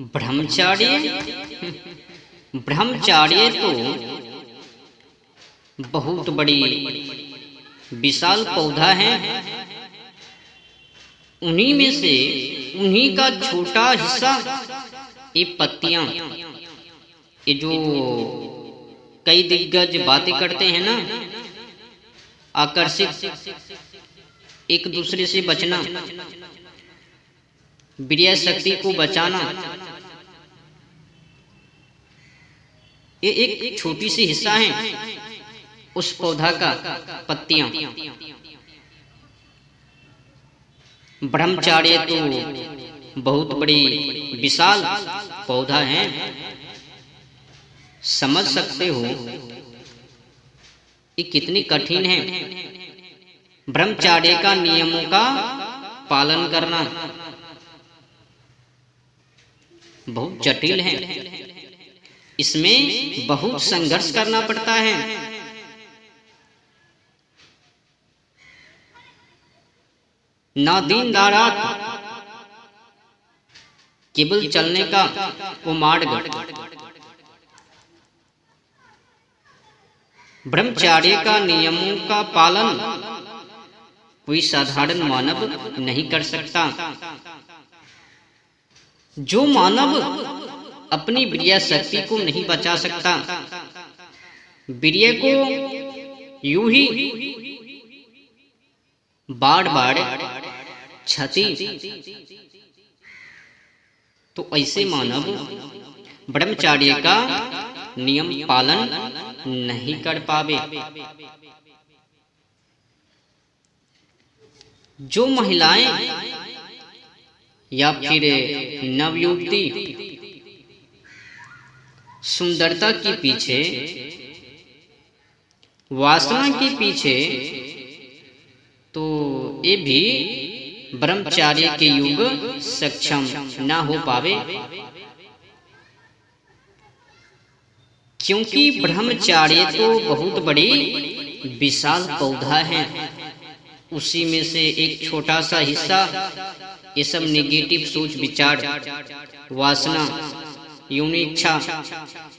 ब्रह्मचार्य ब्रह्मचार्य तो बहुत बड़ी विशाल पौधा है। उन्हीं में से उन्हीं का छोटा हिस्सा ये पत्तियां, ये जो कई दिग्गज बातें करते हैं ना, आकर्षित, एक दूसरे से बचना, वीर्य शक्ति को बचाना, ये एक छोटी सी हिस्सा है उस पौधा का, पत्तियां। ब्रह्मचार्य तो बहुत बड़ी विशाल पौधा है। समझ सकते हो ये कितनी कठिन है ब्रह्मचार्य का नियमों का पालन करना, बहुत जटिल है। इसमें बहुत संघर्ष करना पड़ता है। ना दिन ना रात केवल चलने का वो मार्ग। ब्रह्मचार्य का नियमों का पालन कोई साधारण मानव नहीं कर सकता। जो मानव अपनी वीर्य शक्ति को नहीं बचा सकता, वीर्य को यूं ही बार बार क्षति, तो ऐसे मानव ब्रह्मचार्य का नियम पालन नहीं कर पावे। जो महिलाएं या फिर नवयुवती सुंदरता के पीछे, वासना के पीछे, तो ये भी ब्रह्मचार्य के युग सक्षम ना हो पावे, क्योंकि ब्रह्मचार्य तो बहुत बड़ी विशाल पौधा है। उसी में से एक छोटा सा हिस्सा ये सब नेगेटिव सोच विचार, वासना, यौन इच्छा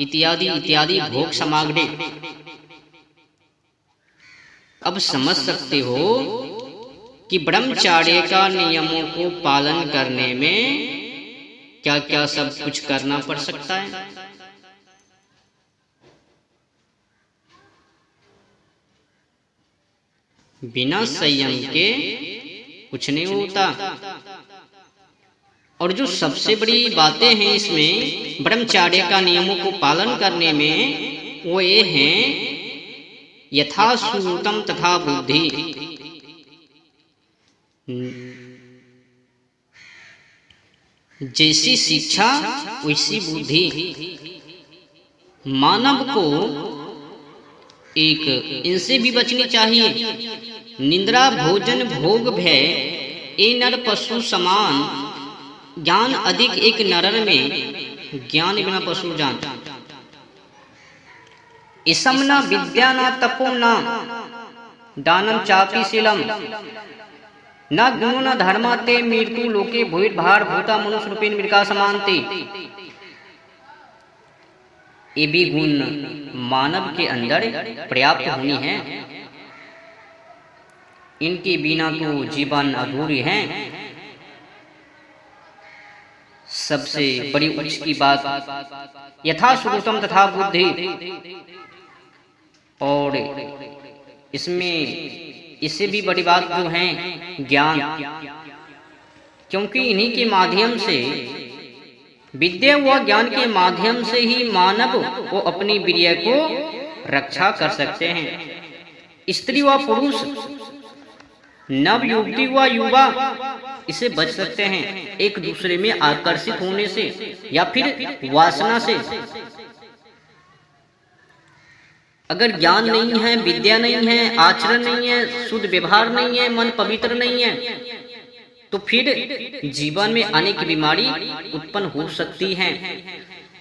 इत्यादि इत्यादि भोग सामग्री। अब समझ सकते हो कि ब्रह्मचार्य का नियमों को पालन करने में क्या क्या सब कुछ करना पड़ सकता है। बिना संयम के कुछ नहीं होता। और जो सबसे बड़ी बातें हैं इसमें ब्रह्मचार्य का नियमों को पालन करने में, वो ये हैं यथा श्रुतम तथा बुद्धि। जैसी शिक्षा वैसी बुद्धि। मानव को एक इनसे भी बचनी चाहिए। निंद्रा भोजन भोग भय ए नर पशु समान, ज्ञान अधिक एक नरर में, ज्ञान बिना पशु जान। इसम न विद्या न तपो न दानम चापी शीलम, न गुणो न धर्मा ते मृत्यु लोके भूर्भार भूता मनुष्य रूपेण मृगा समान्ते। ये भी गुण मानव के अंदर पर्याप्त होनी है। इनके बिना तो जीवन अधूरी है। सबसे बड़ी उच्च की बात यथा श्रुतम तथा बुद्धि। और इसमें इससे भी बड़ी बात जो है ज्ञान, क्योंकि इन्हीं के माध्यम से, विद्या व ज्ञान के माध्यम से ही मानव वो अपनी वीर्य को रक्षा कर सकते हैं। स्त्री व पुरुष, नव युवती व युवा इसे बच सकते हैं एक दूसरे में आकर्षित होने से या फिर वासना से। अगर ज्ञान नहीं है, विद्या नहीं है, आचरण नहीं है, शुद्ध व्यवहार नहीं है, मन पवित्र नहीं है, तो फिर जीवन में अनेक बीमारी उत्पन्न हो सकती हैं।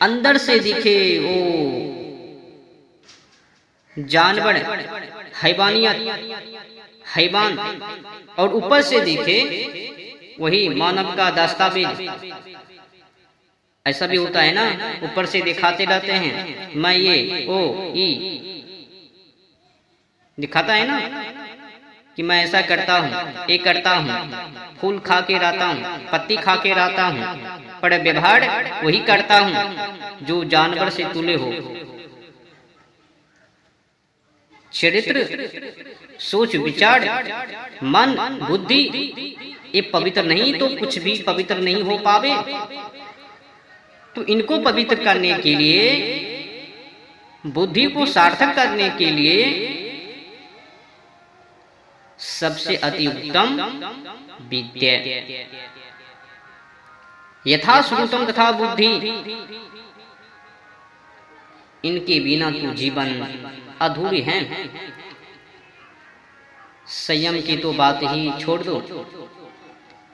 अंदर से दिखे वो जानवर, हैवानियत, हैवान, और ऊपर से दिखे वही मानव का दस्तावेज, ऐसा भी होता है ना, ऊपर से दिखाते रहते हैं, मैं ये ओ ई दिखाता है ना कि मैं ऐसा करता हूँ, ये करता हूँ, फूल खा के रहता हूँ, पत्ती खा के रहता हूँ, पर व्यवहार वही करता हूँ जो जानवर से तुले हो। चरित्र, सोच विचार, मन, बुद्धि ये पवित्र नहीं तो कुछ भी पवित्र नहीं हो पावे। तो इनको पवित्र करने के लिए, बुद्धि को सार्थक करने के लिए सबसे अति उत्तम विद्या। यथा श्रुतम तथा बुद्धि, इनके बिना तो जीवन अधूरे हैं। संयम की तो बात ही छोड़ दो,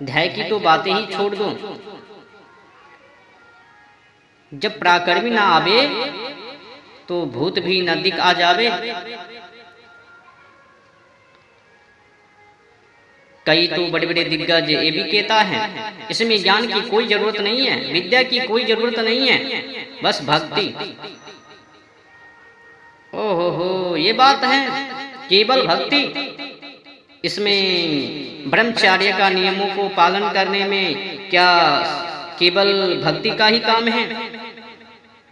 ध्याय की तो बातें ही छोड़ दो। जब पराक्रमी ना आवे तो भूत भी नजदीक आ जावे। कई तो बड़े बड़े दिग्गज ये भी कहता है, इसमें ज्ञान की कोई जरूरत नहीं है, विद्या की कोई जरूरत नहीं है, बस भक्ति। ओहो हो, ये बात है, केवल भक्ति। इसमें ब्रह्मचर्य का नियमों को पालन करने में क्या केवल भक्ति का ही काम है,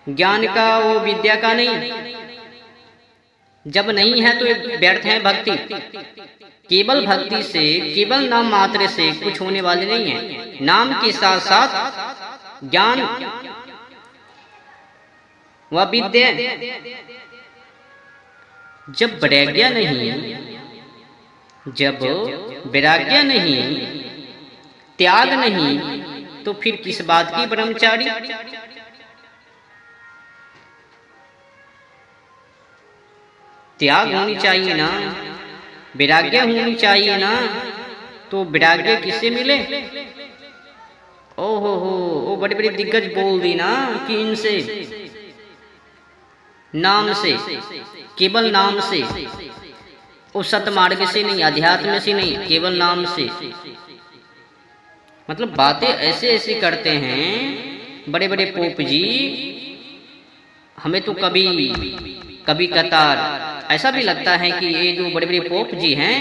ज्ञान का वो विद्या का नहीं। जब नहीं है तो व्यर्थ है भक्ति। केवल भक्ति से, केवल नाम मात्र से कुछ होने वाले नहीं है। नाम के साथ साथ ज्ञान व विद्या। जब वैराग्य नहीं, जब वैराग्य नहीं, त्याग नहीं, तो फिर किस बात की ब्रह्मचारी। त्याग होनी चाहिए ना, वैराग्य होनी चाहिए ना, तो वैराग्य किससे मिले। ओहो हो, वो बड़े बड़े दिग्गज बोल दी ना कि इनसे नाम से, केवल नाम से, वो सतमार्ग से नहीं, अध्यात्म से नहीं, केवल नाम से। मतलब बातें ऐसे ऐसे करते हैं बड़े बड़े पोप जी। हमें तो कभी कतार ऐसा भी लगता है कि ये जो बड़े बड़े पोप जी हैं,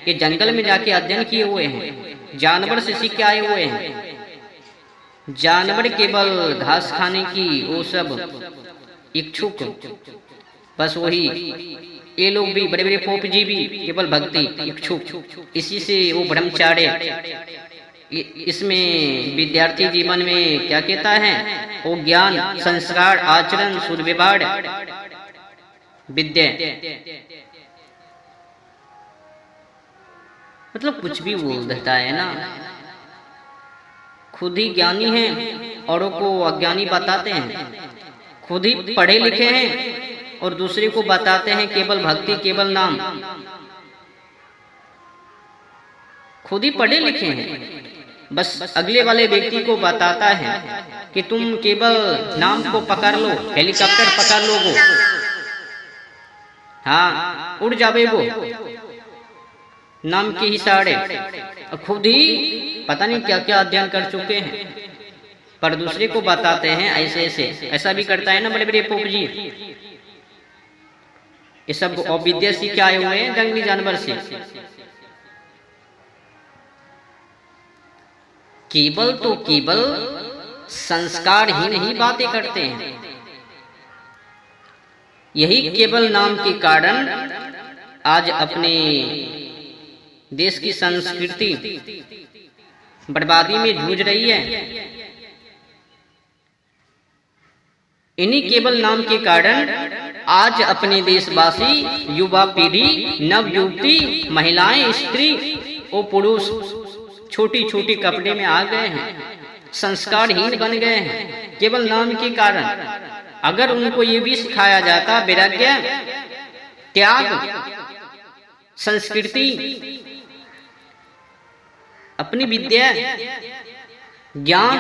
ये जंगल में जाके अध्ययन किए हुए हैं, जानवर से सीख के आए हुए हैं। जानवर केवल घास खाने की वो सब इच्छुक, बस वही। ये लोग भी, बड़े बड़े पोप जी भी केवल भक्ति इच्छुक, इसी से वो ब्रह्मचार्य। इसमें विद्यार्थी जीवन में क्या कहता है, वो ज्ञान, संस्कार, आचरण, सुव्यवहार, विद्या। मतलब कुछ भी बोल देता है ना। खुद ही ज्ञानी है, औरों को अज्ञानी बताते हैं। खुद ही पढ़े लिखे हैं और दूसरे को बताते हैं केवल भक्ति, केवल नाम। खुद ही पढ़े लिखे हैं, बस अगले वाले व्यक्ति को बताता है कि तुम केवल नाम को पकड़ लो, हेलीकॉप्टर पकड़ लोगो, हाँ उड़ जावे वो नाम के ही साड़े। खुद ही पता नहीं क्या क्या अध्ययन कर चुके हैं, पर दूसरे को बताते हैं ऐसे ऐसे। ऐसा भी करता है ना बड़े बड़े पोप जी। ये सब अविद्या सीख के आए हुए हैं जंगली जानवर से। केवल तो केवल संस्कार ही नहीं बातें करते हैं। यही केवल नाम के कारण आज अपने देश की संस्कृति बर्बादी में जूझ रही है। इन्हीं केवल नाम के कारण आज अपने देशवासी, युवा पीढ़ी, नव युवती, महिलाएं, स्त्री और पुरुष छोटी छोटी कपड़े में आ गए हैं, संस्कारहीन बन गए हैं केवल नाम के कारण। अगर उनको ये भी सिखाया जाता वैराग्य, त्याग, संस्कृति, अपनी विद्या, ज्ञान,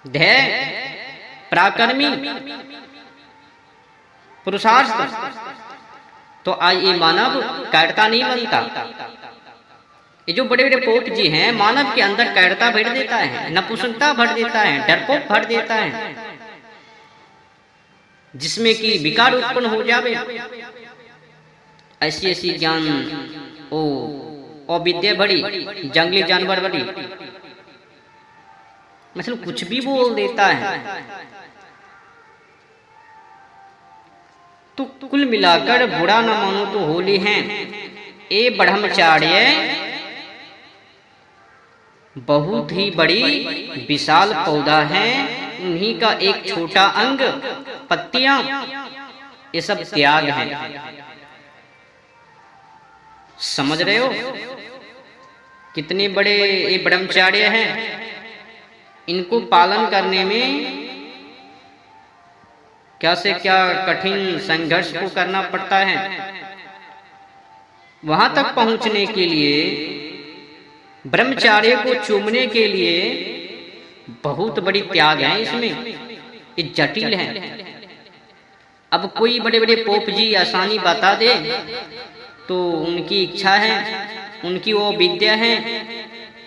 धैर्य, पराक्रमी, पुरुषार्थ, तो आज ये मानव कायरता नहीं बनता। ये जो बड़े बड़े पोप जी हैं, मानव के अंदर कैरता भर देता है, नपुंसकता भर देता है, डरपोक भर देता है, जिसमें कि विकार उत्पन्न हो जावे। ऐसी ऐसी ज्ञान ओ अविद्या भरी, जंगली जानवर भरी, मतलब कुछ भी बोल देता है। तो कुल मिलाकर बुरा न मानो तो होली हैं। ये ब्रह्मचार्य बहुत ही बड़ी विशाल पौधा है, उन्हीं का एक छोटा अंग, पत्तियां, ये सब त्याग है। समझ रहे हो कितने बड़े ये ब्रह्मचार्य हैं। इनको पालन करने में क्या से क्या कठिन संघर्ष को करना पड़ता है। वहां तक पहुंचने के लिए, ब्रह्मचार्य को चूमने के लिए बहुत बड़ी त्याग है इसमें, ये जटिल है। अब कोई बड़े बड़े पोप जी आसानी बता दे तो उनकी इच्छा है, उनकी वो विद्या है,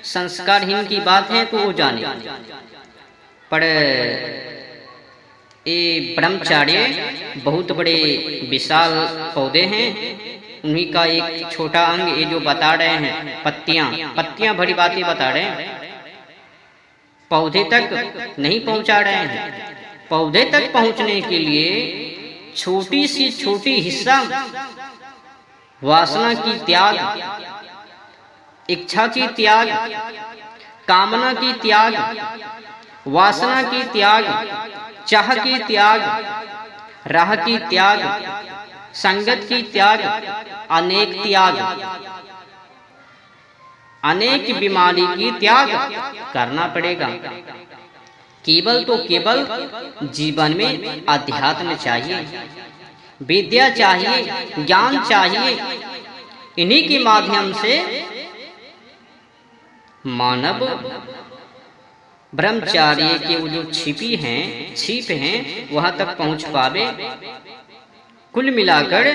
संस्कारहीन की बात है तो वो जाने। पर ये ब्रह्मचार्य बहुत बड़े विशाल पौधे हैं, उन्हीं का एक छोटा अंग, ये जो बता रहे हैं पत्तियां भरी बातें बता रहे हैं, पौधे तक नहीं पहुंचा रहे हैं। पौधे तक पहुंचने के लिए छोटी सी छोटी हिस्सा, वासना की त्याग, इच्छा की त्याग, कामना की त्याग, वासना की त्याग, चाह की त्याग, राह की त्याग, संगत की त्याग, अनेक त्याग, अनेक बीमारी की त्याग करना पड़ेगा। केवल तो केवल जीवन में अध्यात्म चाहिए, विद्या चाहिए, ज्ञान चाहिए। इन्हीं के माध्यम से मानव ब्रह्मचार्य के वो जो छिप हैं वहां तक पहुंच पावे। कुल मिलाकर